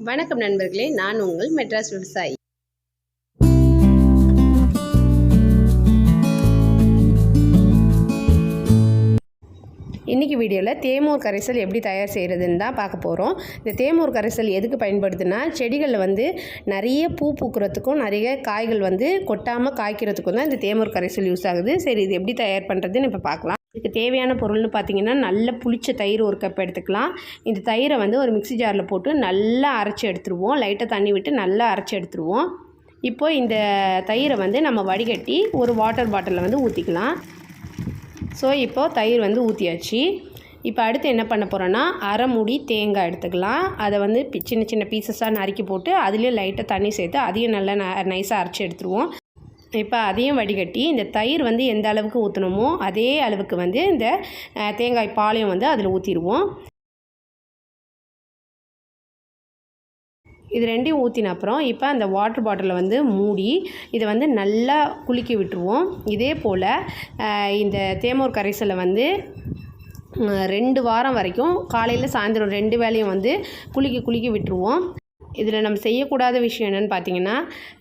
வணக்கம் நண்பர்களே, நான் உங்கள் மெட்ராஸ் விவசாயி. இன்றைக்கி வீடியோவில் தேமூர் கரைசல் எப்படி தயார் செய்கிறதுன்னு தான் பார்க்க போகிறோம். இந்த தேமூர் கரைசல் எதுக்கு பயன்படுதுன்னா, செடிகளில் வந்து நிறைய பூ பூக்கிறதுக்கும் நிறைய காய்கள் வந்து கொட்டாமல் காய்க்கிறதுக்கும் தான் இந்த தேமூர் கரைசல் யூஸ் ஆகுது. சரி, இது எப்படி தயார் பண்ணுறதுன்னு இப்போ பார்க்கலாம். இதுக்கு தேவையான பொருள்னு பார்த்திங்கன்னா, நல்ல புளிச்ச தயிர் ஒரு கப் எடுத்துக்கலாம். இந்த தயிரை வந்து ஒரு மிக்ஸி ஜாரில் போட்டு நல்லா அரைச்சி எடுத்துருவோம். லைட்டாக தண்ணி விட்டு நல்லா அரைச்சி எடுத்துருவோம். இப்போது இந்த தயிரை வந்து நம்ம வடிகட்டி ஒரு வாட்டர் பாட்டிலில் வந்து ஊற்றிக்கலாம். ஸோ இப்போது தயிர் வந்து ஊற்றியாச்சு. இப்போ அடுத்து என்ன பண்ண போகிறோன்னா, அரை மூடி தேங்காய் எடுத்துக்கலாம். அதை வந்து சின்ன சின்ன பீசஸாக நறுக்கி போட்டு அதுலேயும் லைட்டாக தண்ணி சேர்த்து அதையும் நல்லா நைஸாக அரைச்சி எடுத்துருவோம். இப்போ அதையும் வடிகட்டி இந்த தயிர் வந்து எந்த அளவுக்கு ஊற்றணுமோ அதே அளவுக்கு வந்து இந்த தேங்காய் பாலையும் வந்து அதில் ஊற்றிடுவோம். இது ரெண்டையும் ஊற்றின அப்புறம் இப்போ அந்த வாட்டர் பாட்டிலை வந்து மூடி இதை வந்து நல்லா குலுக்கி விட்டுருவோம். இதே போல் இந்த தேமூர் கரைசலை வந்து 2 வாரம் வரைக்கும் காலையில் சாயந்தரம் 2 வேளையும் வந்து குலுக்கி விட்டுருவோம். இதில் நம்ம செய்யக்கூடாத விஷயம் என்னென்னு பார்த்தீங்கன்னா,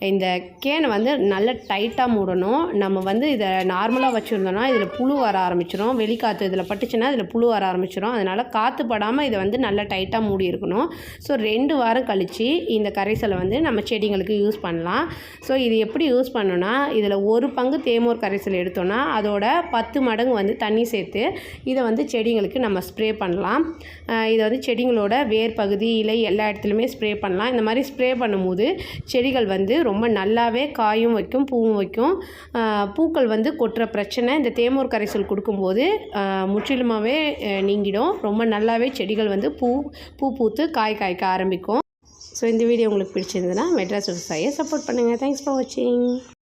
இந்த கேனை வந்து நல்லா டைட்டாக மூடணும். நம்ம வந்து இதை நார்மலாக வச்சுருந்தோன்னா இதில் புழு வர ஆரம்பிச்சிடும். வெளிக்காற்று இதில் பட்டுச்சுன்னா இதில் புழு வர ஆரம்பிச்சிடும். அதனால் காற்று படாமல் இதை வந்து நல்லா டைட்டாக மூடி இருக்கணும். ஸோ 2 வாரம் கழித்து இந்த கரைசலை வந்து நம்ம செடிங்களுக்கு யூஸ் பண்ணலாம். ஸோ இது எப்படி யூஸ் பண்ணோன்னா, இதில் 1 பங்கு தேமூர் கரைசல் எடுத்தோன்னா அதோட 10 மடங்கு வந்து தண்ணி சேர்த்து இதை வந்து செடிங்களுக்கு நம்ம ஸ்ப்ரே பண்ணலாம். இதை வந்து செடிங்களோட வேர் பகுதி, இலை எல்லா இடத்துலையுமே ஸ்ப்ரே பண்ணலாம். இந்த மாதிரி ஸ்ப்ரே பண்ணும்போது செடிகள் வந்து ரொம்ப நல்லாவே காயும் வைக்கும், பூவும் வைக்கும். பூக்கள் வந்து கொட்டுற பிரச்சனை இந்த தேமூர் கரைசல் கொடுக்கும்போது முற்றிலுமாகவே நீங்கிடும். ரொம்ப நல்லாவே செடிகள் வந்து பூ பூத்து காய்க்க ஆரம்பிக்கும். ஸோ இந்த வீடியோ உங்களுக்கு பிடிச்சிருந்ததுன்னா மெட்ராஸ் விவசாயியை சப்போர்ட் பண்ணுங்கள். தேங்க்ஸ் ஃபார் வாட்சிங்.